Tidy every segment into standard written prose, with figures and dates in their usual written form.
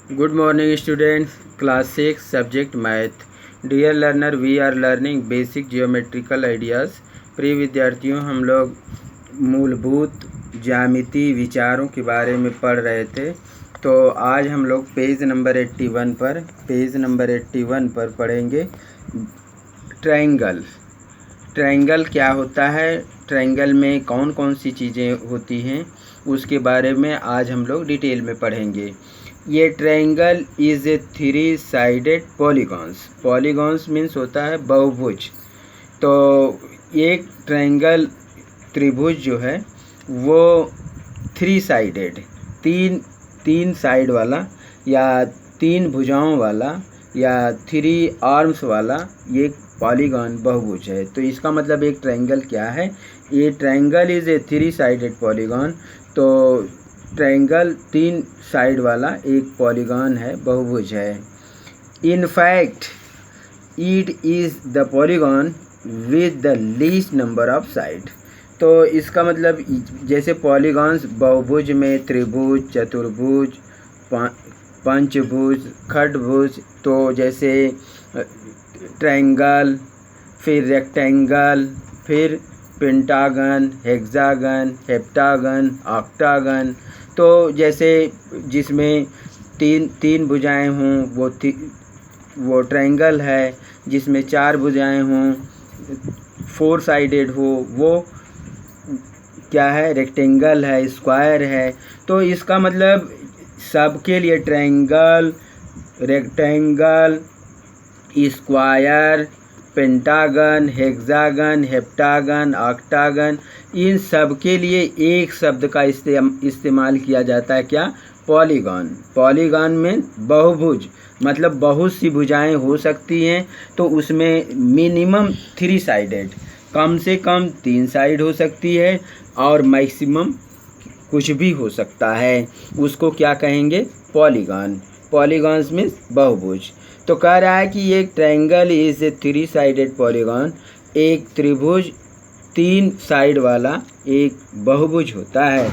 Good morning students, class 6 subject math. Dear learner, we are learning basic geometrical ideas. प्रिय विद्यार्थियों, हम लोग मूलभूत ज्यामिति विचारों के बारे में पढ़ रहे थे। तो आज हम लोग पेज नंबर 81 पर पढ़ेंगे ट्रायंगल। ट्रायंगल क्या होता है, ट्रायंगल में कौन कौन सी चीज़ें होती हैं, उसके बारे में आज हम लोग डिटेल में पढ़ेंगे। ये triangle is a 3 sided polygons. Polygons means होता है बहुभुज। तो एक ट्रायंगल त्रिभुज जो है वो 3 साइडेड, तीन साइड वाला या 3 भुजाओं वाला या 3 आर्म्स वाला ये पॉलीगॉन बहुभुज है। तो इसका मतलब एक ट्रायंगल क्या है, ये triangle is a 3 sided polygon. तो ट्रायंगल 3 साइड वाला एक पॉलीगॉन है, बहुभुज है। In fact it is the polygon with the least number of side. तो इसका मतलब जैसे पॉलीगॉन्स बहुभुज में त्रिभुज, चतुर्भुज, पंचभुज, खंडभुज, तो जैसे ट्रायंगल, फिर रेक्टेंगल, फिर पेंटागन, हेक्सागन, हेप्टागन, ऑक्टागन। तो जैसे जिसमें तीन भुजाएं हों वो ट्रायंगल है, जिसमें 4 भुजाएं हों 4 साइडेड हो वो क्या है, रेक्टेंगल है, स्क्वायर है। तो इसका मतलब सबके लिए triangle, rectangle, square, pentagon, hexagon, heptagon, octagon, इन सब के लिए एक शब्द का इस्तेमाल किया जाता है, क्या, पॉलीगॉन। पॉलीगॉन में बहुभुज मतलब बहुत सी भुजाएं हो सकती हैं। तो उसमें मिनिमम 3 साइडेड, कम से कम 3 साइड हो सकती है और मैक्सिमम कुछ भी हो सकता है, उसको क्या कहेंगे, पॉलीगॉन। पॉलीगॉन्स में बहुभुज। तो कह रहा है कि एक triangle is a 3 sided polygon, एक त्रिभुज 3 साइड वाला एक बहुभुज होता है।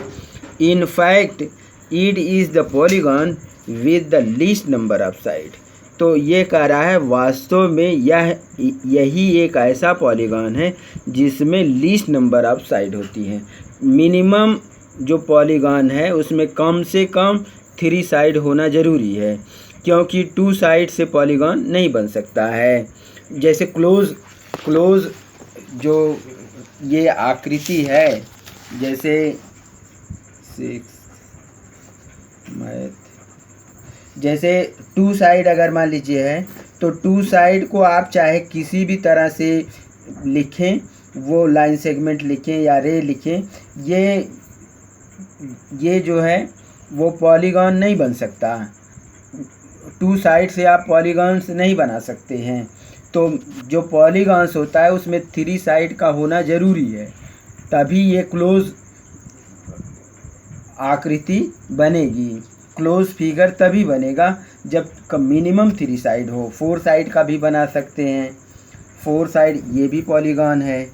In fact it is the polygon with the least number of side. तो ये कह रहा है वास्तव में यही एक ऐसा पॉलीगॉन है जिसमें लीस्ट नंबर ऑफ साइड होती हैं। मिनिमम जो पॉलीगॉन है उसमें कम से कम 3 साइड होना ज़रूरी है, क्योंकि 2 साइड से पॉलीगॉन नहीं बन सकता है। जैसे क्लोज जो ये आकृति है, जैसे 6 मैथ, जैसे 2 साइड अगर मान लीजिए है, तो 2 साइड को आप चाहे किसी भी तरह से लिखें, वो लाइन सेगमेंट लिखें या रे लिखें, ये जो है वो पॉलीगॉन नहीं बन सकता। 2 साइड से आप पॉलीगॉन्स नहीं बना सकते हैं। तो जो पॉलीगॉन्स होता है उसमें 3 साइड का होना ज़रूरी है, तभी ये क्लोज आकृति बनेगी। क्लोज फिगर तभी बनेगा जब मिनिमम 3 साइड हो। 4 साइड का भी बना सकते हैं, 4 साइड ये भी पॉलीगॉन है।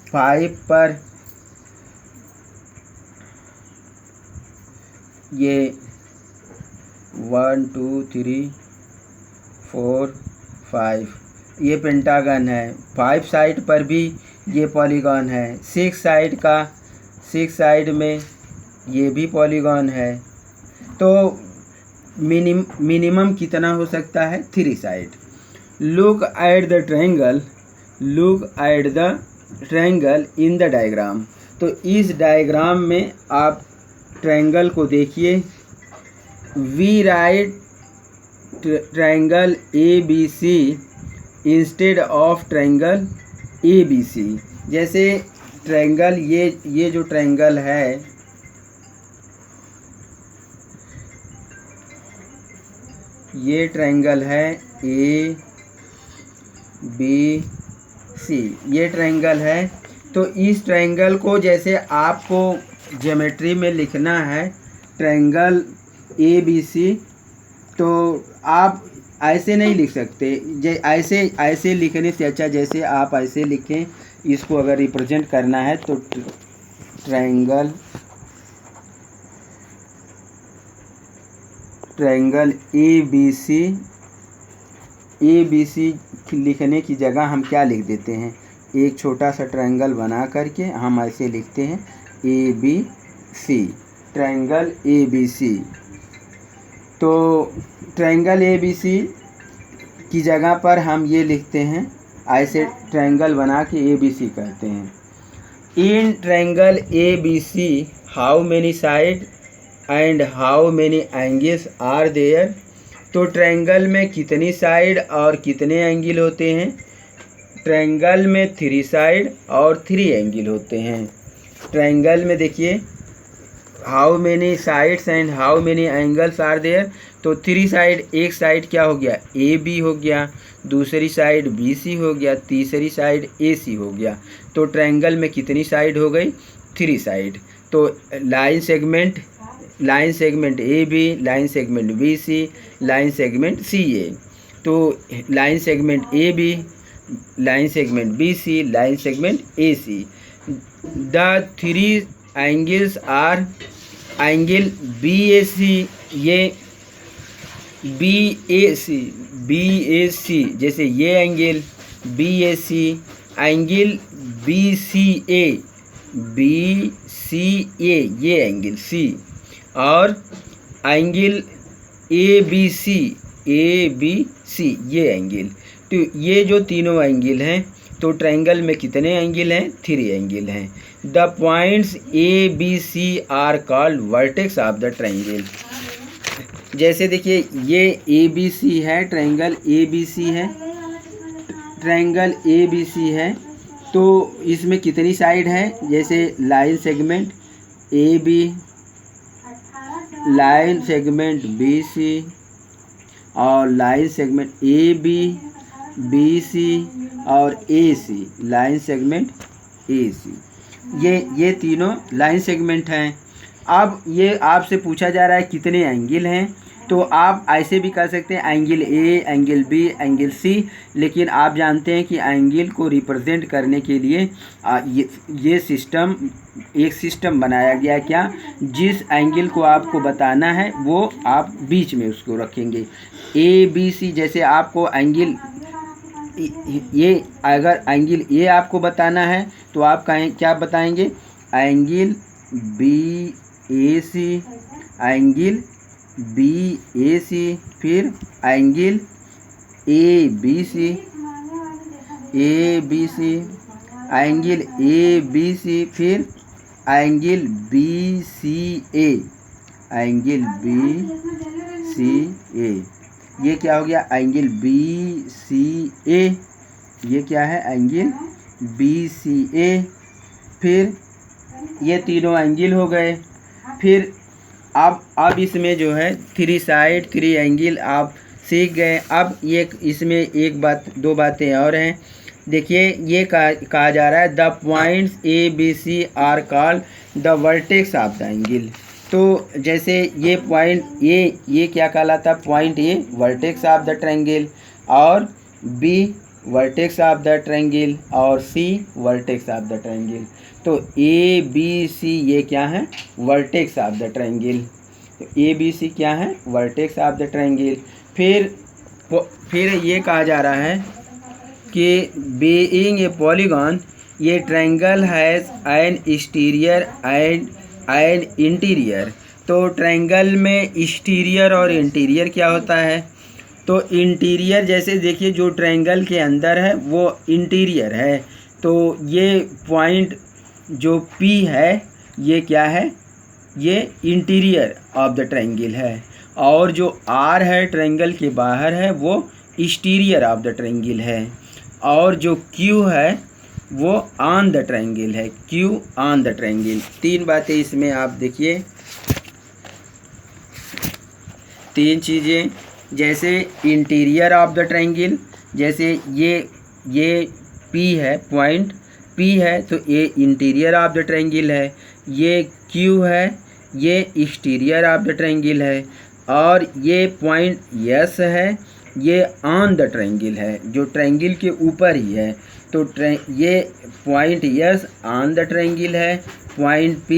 5 पर ये 1 2 3 4 5 ये पेंटागन है। 5 साइड पर भी ये पॉलीगॉन है। 6 साइड का, 6 साइड में ये भी पॉलीगॉन है। तो मिनिमम कितना हो सकता है, 3 side. Look at the triangle in the diagram. तो इस डायग्राम में आप ट्रायंगल को देखिए। We write triangle ABC instead of triangle ABC। जैसे ट्रायंगल ये जो ट्रायंगल है, ये ट्रायंगल है ABC, ये ट्रायंगल है। तो इस ट्रायंगल को जैसे आपको ज्योमेट्री में लिखना है ट्रायंगल ABC, तो आप ऐसे नहीं लिख सकते। ऐसे लिखने से अच्छा जैसे आप ऐसे लिखें, इसको अगर रिप्रेजेंट करना है तो triangle triangle A B C लिखने की जगह हम क्या लिख देते हैं, एक छोटा सा ट्रायंगल बना करके हम ऐसे लिखते हैं A B C, triangle A B C. तो ट्रायंगल ए बी सी की जगह पर हम ये लिखते हैं, ऐसे ट्रायंगल बना के ए बी सी कहते हैं। In triangle A B C how many side and how many angles are there. तो ट्रायंगल में कितनी साइड और कितने एंगल होते हैं। ट्रायंगल में 3 साइड और 3 एंगल होते हैं। ट्रायंगल में देखिए how many sides and how many angles are there. तो 3 साइड, एक साइड क्या हो गया, ए बी हो गया, दूसरी साइड बी सी हो गया, तीसरी साइड ए सी हो गया। तो ट्रायंगल में कितनी साइड हो गई, 3 साइड। तो line segment A B, line segment B C, line segment C A. तो line segment A B, line segment B C, line segment A C. The 3 angles are angle B A C, ये B A C जैसे ये angle B A C, angle B C A ये angle सी, और angle A B C ये angle. तो ये जो तीनों एंगल हैं, तो ट्रायंगल में कितने एंगल हैं, 3 एंगल हैं। The points A B C are called vertex of the triangle. जैसे देखिए ये ए बी सी है, ट्रायंगल ए बी सी है, ट्रायंगल ए बी सी है। तो इसमें कितनी साइड है, जैसे line segment A B, line segment B C और line segment A B C और A C, line segment A C. ये तीनों लाइन सेगमेंट हैं। अब ये आपसे पूछा जा रहा है कितने एंगल हैं, तो आप ऐसे भी कर सकते हैं angle A, angle B, angle C. लेकिन आप जानते हैं कि एंगल को रिप्रेजेंट करने के लिए ये सिस्टम, एक सिस्टम बनाया गया, क्या, जिस एंगल को आपको बताना है वो आप बीच में उसको रखेंगे। ए बी सी, जैसे आपको एंगल ये, अगर एंगल ए आपको बताना है तो आप क्या बताएंगे, angle B A C, angle B A C, फिर angle A B C, angle A B C, फिर angle B C A, angle B C A. ये क्या हो गया, एंगल बी सी ए, ये क्या है, एंगल बी सी ए। फिर ये तीनों एंगल हो गए। फिर अब इसमें जो है 3 साइड 3 एंगल आप सीख गए। अब ये इसमें एक बात, 2 बातें और हैं। देखिए ये कहा जा रहा है the points A B C are called the vertex of the angle. तो जैसे ये पॉइंट ये क्या कहलाता है, point A vertex of the triangle, और B vertex of the triangle, और C vertex of the triangle. तो ए बी सी ये क्या है, वर्टेक्स ऑफ द ट्रायंगल। तो ए बी सी क्या है, वर्टेक्स ऑफ द ट्रायंगल। फिर ये कहा जा रहा है कि बीइंग ए पॉलीगॉन, ये triangle has an exterior and an interior. तो ट्रायंगल में एक्सटीरियर और इंटीरियर क्या होता है, तो इंटीरियर जैसे देखिए जो ट्रायंगल के अंदर है वो इंटीरियर है। तो ये पॉइंट जो P है ये क्या है, ये इंटीरियर ऑफ द ट्रायंगल है, और जो R है ट्रायंगल के बाहर है वो एक्सटीरियर ऑफ द ट्रायंगल है, और जो Q है वो ऑन द ट्रायंगल है, Q ऑन द ट्रायंगल। 3 बातें इसमें आप देखिए, 3 चीज़ें, जैसे इंटीरियर ऑफ द ट्रायंगल, जैसे ये P है, पॉइंट P है तो ये इंटीरियर ऑफ द ट्रायंगल है, ये Q है ये एक्सटीरियर ऑफ द ट्रायंगल है, और ये पॉइंट S है ये ऑन द ट्रायंगल है, जो ट्रायंगल के ऊपर ही है। तो ये point S on the triangle है, point P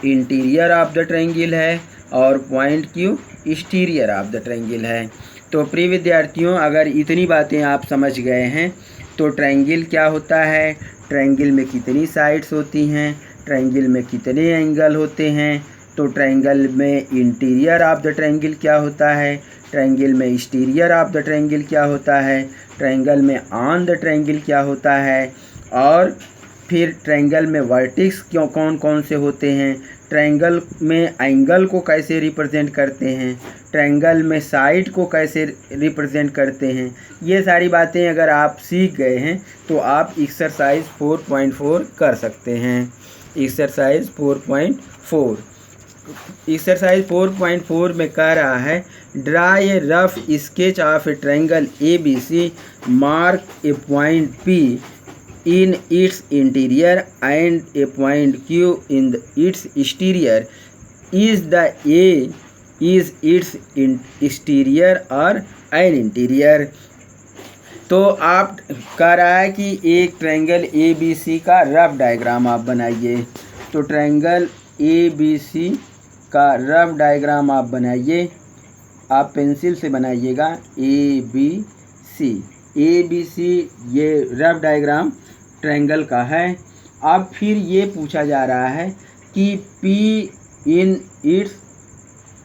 interior of the triangle है, और point Q exterior of the triangle है। तो प्रिय विद्यार्थियों, अगर इतनी बातें आप समझ गए हैं तो ट्रायंगल क्या होता है, ट्रायंगल में कितनी साइड्स होती हैं, ट्रायंगल में कितने एंगल होते हैं, तो ट्रायंगल में इंटीरियर ऑफ द ट्रायंगल क्या होता है, ट्रायंगल में एक्सटीरियर ऑफ द ट्रायंगल क्या होता है, ट्रायंगल में ऑन द ट्रायंगल क्या होता है, और फिर ट्रायंगल में वर्टेक्स क्यों कौन कौन से होते हैं, ट्रायंगल में एंगल को कैसे रिप्रेजेंट करते हैं, ट्रायंगल में साइड को कैसे रिप्रेजेंट करते हैं। ये सारी बातें अगर आप सीख गए हैं तो आप एक्सरसाइज 4.4 कर सकते हैं। एक्सरसाइज 4.4 एक्सरसाइज 4.4 में कह रहा है draw a rough sketch of A triangle ABC, mark A point P in its interior and a point Q in its exterior. Is its exterior or an interior? तो आप कह रहा है कि एक ट्रायंगल ABC का रफ डायग्राम आप बनाइए। तो ट्रायंगल ABC का रफ डायग्राम आप बनाइए, आप पेंसिल से बनाइएगा ABC ये रफ डायग्राम ट्रायंगल का है। अब फिर ये पूछा जा रहा है कि P इन इट्स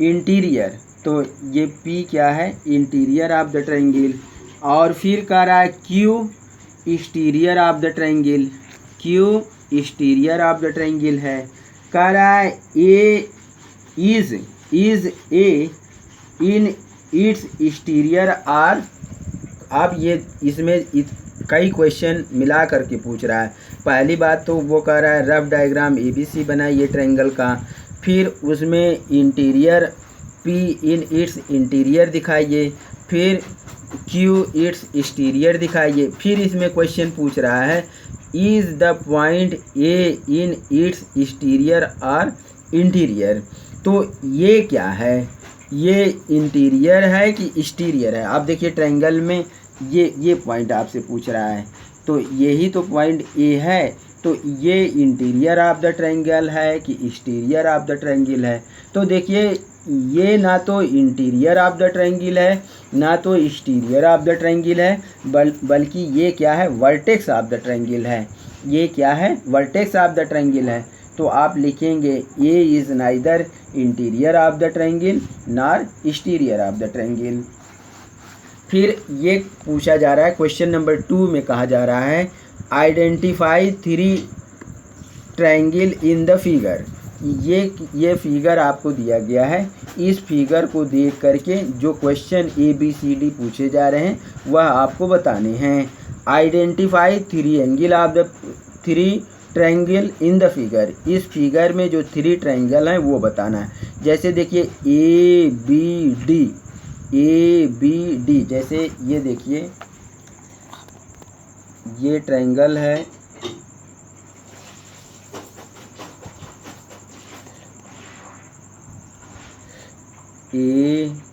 इंटीरियर, तो ये P क्या है, इंटीरियर ऑफ द ट्रायंगल। और फिर कह रहा है Q exterior of the triangle, Q exterior of the triangle है। कह रहा है A is A in its exterior are. अब ये इसमें कई क्वेश्चन मिला करके पूछ रहा है। पहली बात तो वो कह रहा है रफ डायग्राम ABC बनाइए ट्रायंगल का, फिर उसमें interior P in its interior दिखाइए, फिर Q इट्स एक्सटीरियर दिखाइए। फिर इसमें क्वेश्चन पूछ रहा है is the point A in its exterior और इंटीरियर। तो ये क्या है, ये इंटीरियर है कि एक्सटीरियर है। आप देखिए ट्रायंगल में ये पॉइंट आपसे पूछ रहा है, तो यही तो पॉइंट A है, तो ये इंटीरियर ऑफ द ट्रायंगल है कि एक्सटीरियर ऑफ द ट्रायंगल है। तो देखिए ये ना तो इंटीरियर ऑफ द ट्रायंगल है ना तो एक्सटीरियर ऑफ द ट्रायंगल है, बल्कि ये क्या है, वर्टेक्स ऑफ द ट्रायंगल है। ये क्या है, वर्टेक्स ऑफ द ट्रायंगल है। तो आप लिखेंगे A is neither interior of the triangle nor exterior of the triangle. फिर ये पूछा जा रहा है क्वेश्चन नंबर 2 में कहा जा रहा है identify 3 triangle in the figure. ये फिगर आपको दिया गया है। इस फिगर को देख करके जो क्वेश्चन ABCD पूछे जा रहे हैं वह आपको बताने हैं। Identify 3 angle of the 3 triangle in the figure. इस फिगर में जो 3 ट्रायंगल हैं वो बताना है। जैसे देखिए ABD, जैसे ये देखिए ये ट्रायंगल है, ABCD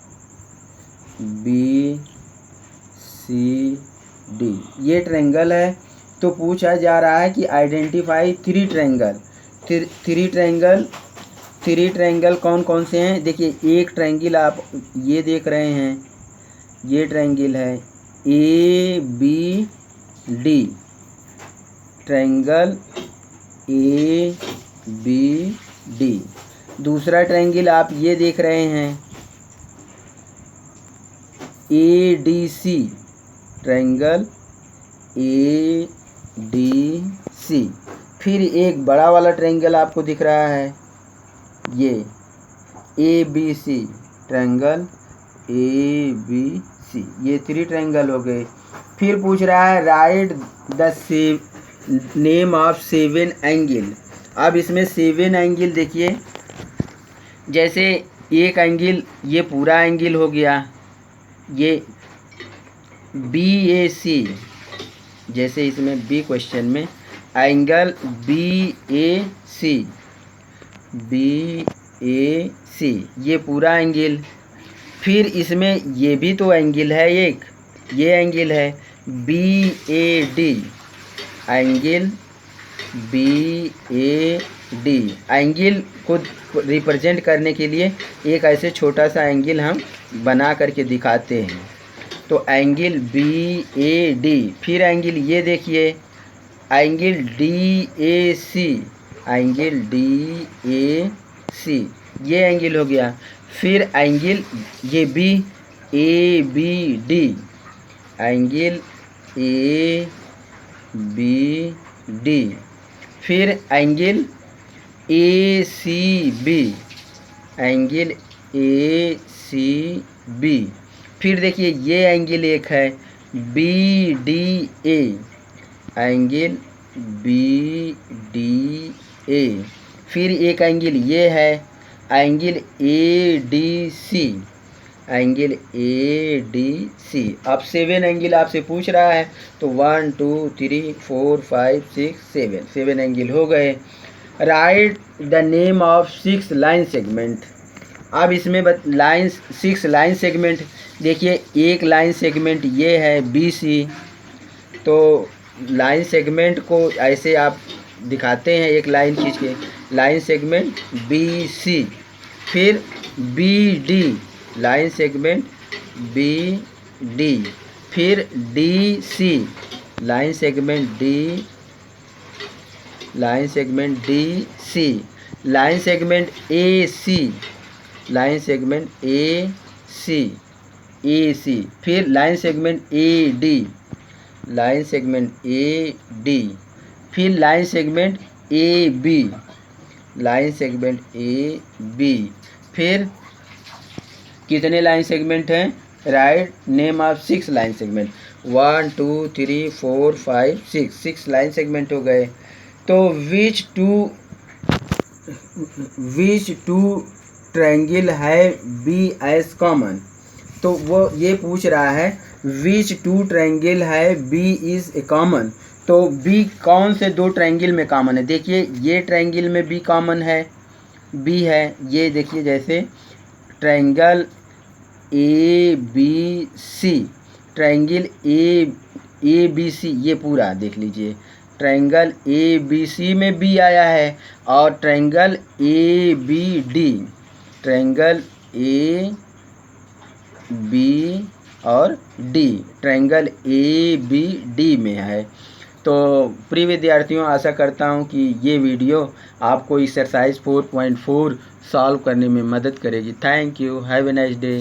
ये ट्रायंगल है। तो पूछा जा रहा है कि आइडेंटिफाई 3 ट्रायंगल। 3 ट्रायंगल कौन कौन से हैं। देखिए एक ट्रायंगल आप ये देख रहे हैं, ये ट्रायंगल है ABD, ट्रायंगल ABD। दूसरा ट्रायंगल आप ये देख रहे हैं ADC, ट्रायंगल ADC। फिर एक बड़ा वाला ट्रायंगल आपको दिख रहा है ये ABC, ट्रायंगल ABC। ये 3 ट्रायंगल हो गए। फिर पूछ रहा है right the name of 7 angle. अब इसमें 7 एंगल देखिए, जैसे एक एंगल ये पूरा एंगल हो गया, ये BAC, जैसे इसमें B क्वेश्चन में एंगल BAC ये पूरा एंगल। फिर इसमें ये भी तो एंगल है, एक ये एंगल है BAD, angle BAD। D. Angle को रिप्रेजेंट करने के लिए एक ऐसे छोटा सा एंगल हम बना करके दिखाते हैं। तो एंगल बी ए डी। फिर एंगल ये देखिए, angle D A C, angle D A C, ये एंगल हो गया। फिर एंगल ये B A B D, angle A B D. फिर angle A C B, angle A C B. फिर देखिए ये एंगल एक है B D A, angle B D A. फिर एक एंगल ये है angle A D C, angle A D सी। अब 7 एंगल आपसे पूछ रहा है, तो 1 2 3 4 5 6 7 एंगल हो गए। Right the name of 6 line segment. अब इसमें 6 लाइन सेगमेंट देखिए, एक लाइन सेगमेंट ये है बी सी। तो लाइन सेगमेंट को ऐसे आप दिखाते हैं, एक लाइन खींच के, लाइन सेगमेंट बी सी। फिर B D, line segment B D. फिर D C, line segment D, line segment D C. Line segment A C, line segment A C, A C. फिर line segment A D, line segment A D. फिर line segment A B, line segment A B. फिर कितने line segment हैं? Right name of 6 line segment. 1 2 3 4 5 6 line segment हो गए। तो विच to triangle है B S common. तो वो ये पूछ रहा है विच टू ट्रायंगल है बी इज ए कॉमन। तो बी कौन से 2 ट्रायंगल में कॉमन है? देखिए ये ट्रायंगल में बी कॉमन है, बी है। ये देखिए जैसे triangle A B C, triangle A B C, ये पूरा देख लीजिए, ट्रायंगल ए बी सी में बी आया है। और triangle A B D, triangle A B और D, triangle A B D में है। तो प्रिय विद्यार्थियों, आशा करता हूँ कि ये वीडियो आपको एक्सरसाइज 4.4 सॉल्व करने में मदद करेगी। Thank you, have a nice day.